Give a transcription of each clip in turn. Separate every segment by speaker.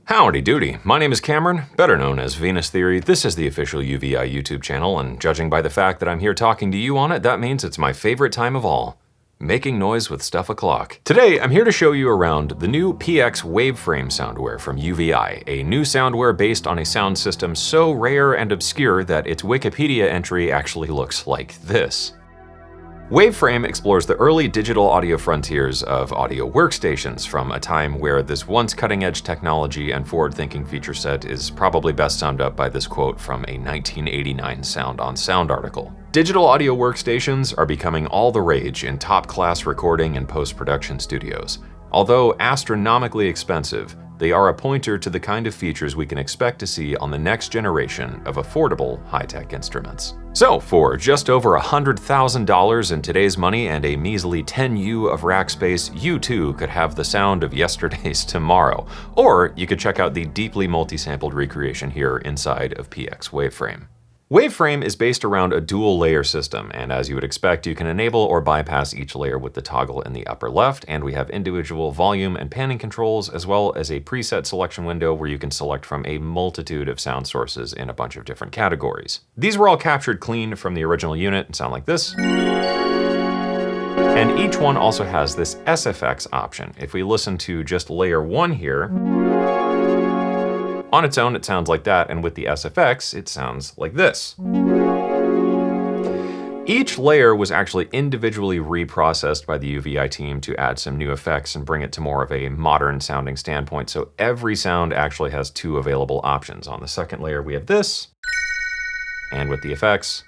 Speaker 1: Howdy doody, my name is Cameron, better known as Venus Theory. This is the official UVI YouTube channel, and judging by the fact that I'm here talking to you on it, that means it's my favorite time of all. Making noise with stuff o'clock. Today, I'm here to show you around the new PX WaveFrame soundware from UVI, a new soundware based on a sound system so rare and obscure that its Wikipedia entry actually looks like this. WaveFrame explores the early digital audio frontiers of audio workstations from a time where this once cutting-edge technology and forward-thinking feature set is probably best summed up by this quote from a 1989 Sound on Sound article. Digital audio workstations are becoming all the rage in top-class recording and post-production studios. Although astronomically expensive, they are a pointer to the kind of features we can expect to see on the next generation of affordable high-tech instruments. So, for just over $100,000 in today's money and a measly 10U of rack space, you too could have the sound of yesterday's tomorrow. Or you could check out the deeply multi-sampled recreation here inside of PX WaveFrame. WaveFrame is based around a dual layer system, and as you would expect, you can enable or bypass each layer with the toggle in the upper left, and we have individual volume and panning controls, as well as a preset selection window where you can select from a multitude of sound sources in a bunch of different categories. These were all captured clean from the original unit and sound like this. And each one also has this SFX option. If we listen to just layer 1 here, on its own, it sounds like that, and with the SFX, it sounds like this. Each layer was actually individually reprocessed by the UVI team to add some new effects and bring it to more of a modern sounding standpoint, so every sound actually has 2 available options. On the second layer, we have this, and with the effects,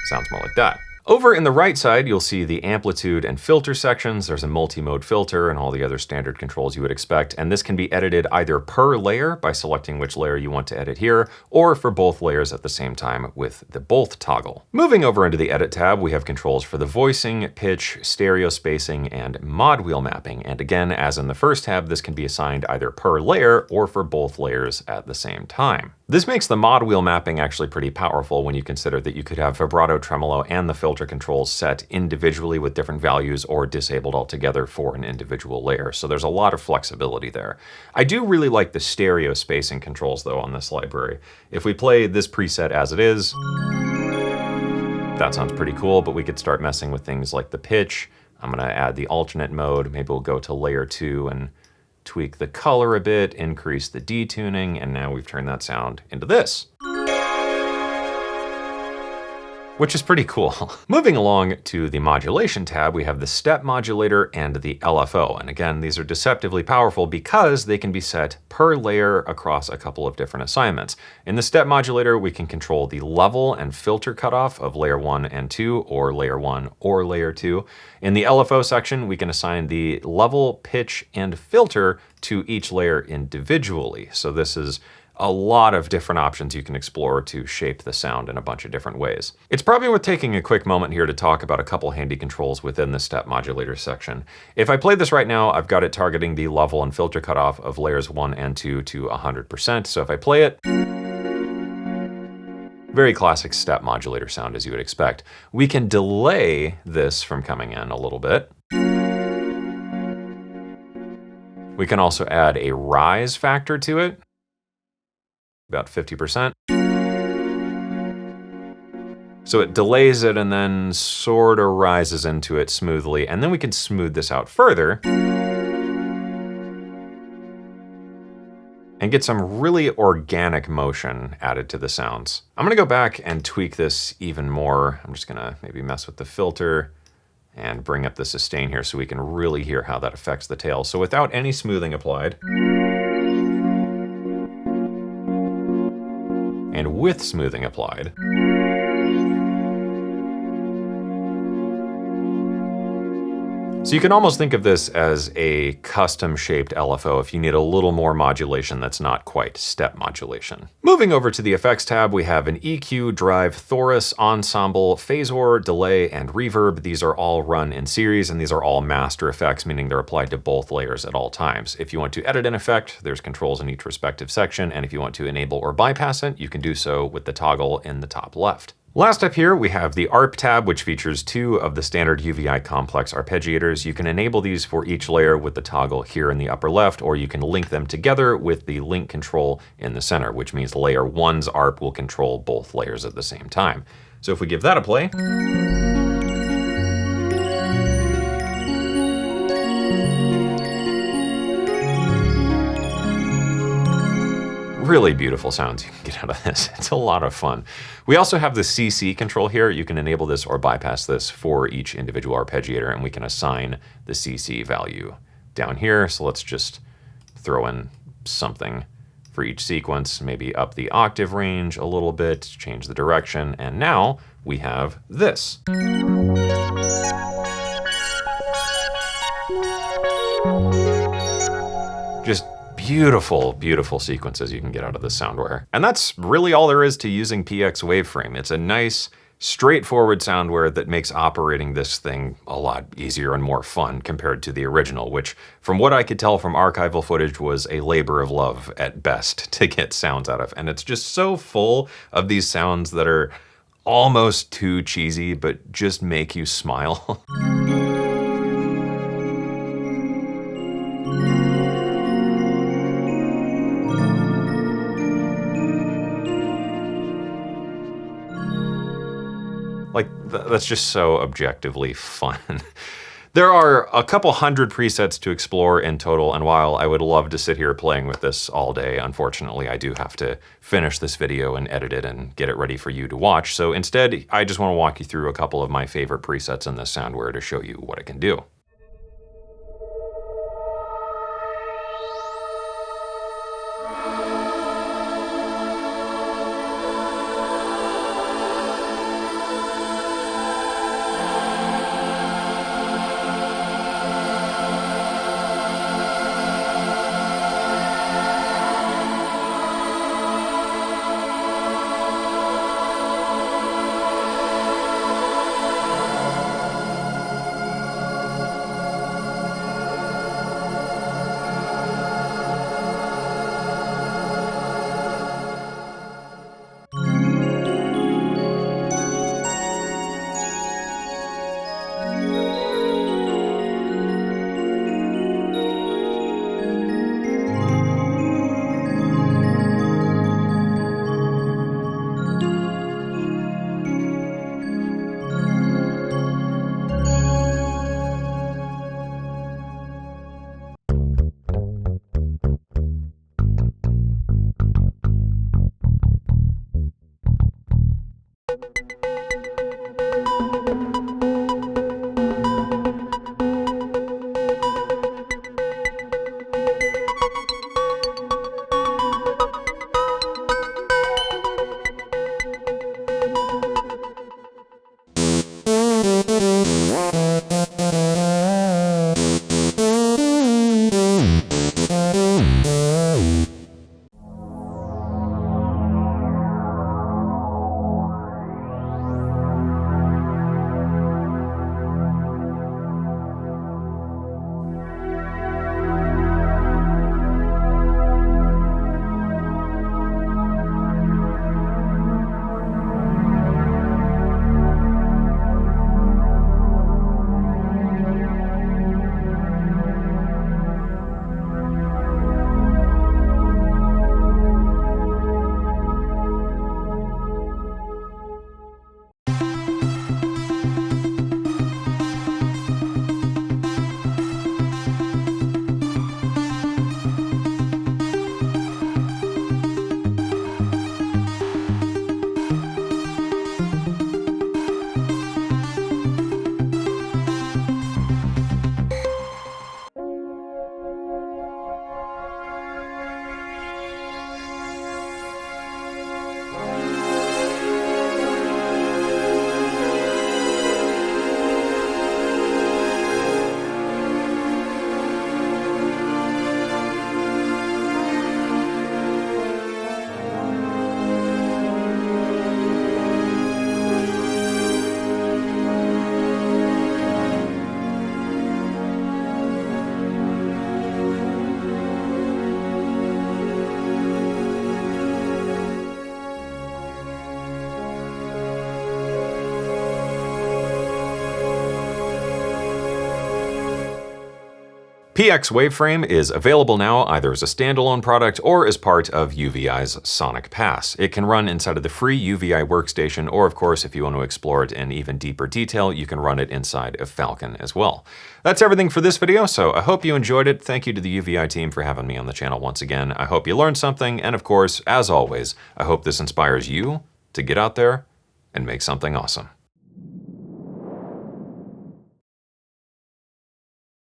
Speaker 1: sounds more like that. Over in the right side, you'll see the amplitude and filter sections. There's a multi-mode filter and all the other standard controls you would expect, and this can be edited either per layer by selecting which layer you want to edit here, or for both layers at the same time with the both toggle. Moving over into the edit tab, we have controls for the voicing, pitch, stereo spacing, and mod wheel mapping. And again, as in the first tab, this can be assigned either per layer or for both layers at the same time. This makes the mod wheel mapping actually pretty powerful when you consider that you could have vibrato, tremolo, and the filter controls set individually with different values or disabled altogether for an individual layer. So there's a lot of flexibility there. I do really like the stereo spacing controls though on this library. If we play this preset as it is, that sounds pretty cool, but we could start messing with things like the pitch. I'm gonna add the alternate mode. Maybe we'll go to layer 2 and tweak the color a bit, increase the detuning, and now we've turned that sound into this, which is pretty cool. Moving along to the modulation tab, we have the step modulator and the LFO. And again, these are deceptively powerful because they can be set per layer across a couple of different assignments. In the step modulator, we can control the level and filter cutoff of layer 1 and 2, or layer 1 or layer 2. In the LFO section, we can assign the level, pitch, and filter to each layer individually. So this is a lot of different options you can explore to shape the sound in a bunch of different ways. It's probably worth taking a quick moment here to talk about a couple handy controls within the step modulator section. If I play this right now, I've got it targeting the level and filter cutoff of layers 1 and 2 to 100%. So if I play it, very classic step modulator sound as you would expect. We can delay this from coming in a little bit. We can also add a rise factor to it, about 50%. So it delays it and then sort of rises into it smoothly. And then we can smooth this out further and get some really organic motion added to the sounds. I'm gonna go back and tweak this even more. I'm just gonna maybe mess with the filter and bring up the sustain here so we can really hear how that affects the tail. So without any smoothing applied, and with smoothing applied, so you can almost think of this as a custom-shaped LFO if you need a little more modulation that's not quite step modulation. Moving over to the effects tab, we have an EQ, drive, chorus, ensemble, phasor, delay, and reverb. These are all run in series, and these are all master effects, meaning they're applied to both layers at all times. If you want to edit an effect, there's controls in each respective section, and if you want to enable or bypass it, you can do so with the toggle in the top left. Last up here, we have the ARP tab, which features 2 of the standard UVI complex arpeggiators. You can enable these for each layer with the toggle here in the upper left, or you can link them together with the link control in the center, which means layer 1's ARP will control both layers at the same time. So if we give that a play, really beautiful sounds you can get out of this. It's a lot of fun. We also have the CC control here. You can enable this or bypass this for each individual arpeggiator, and we can assign the CC value down here. So let's just throw in something for each sequence, maybe up the octave range a little bit, change the direction, and now we have this. Just beautiful, beautiful sequences you can get out of this soundware. And that's really all there is to using PX WaveFrame. It's a nice, straightforward soundware that makes operating this thing a lot easier and more fun compared to the original, which, from what I could tell from archival footage, was a labor of love at best to get sounds out of. And it's just so full of these sounds that are almost too cheesy, but just make you smile. Like, that's just so objectively fun. There are a couple hundred presets to explore in total, and while I would love to sit here playing with this all day, unfortunately I do have to finish this video and edit it and get it ready for you to watch. So instead, I just want to walk you through a couple of my favorite presets in this soundware to show you what it can do. PX WaveFrame is available now either as a standalone product or as part of UVI's Sonic Pass. It can run inside of the free UVI workstation, or of course, if you want to explore it in even deeper detail, you can run it inside of Falcon as well. That's everything for this video, so I hope you enjoyed it. Thank you to the UVI team for having me on the channel once again. I hope you learned something, and of course, as always, I hope this inspires you to get out there and make something awesome.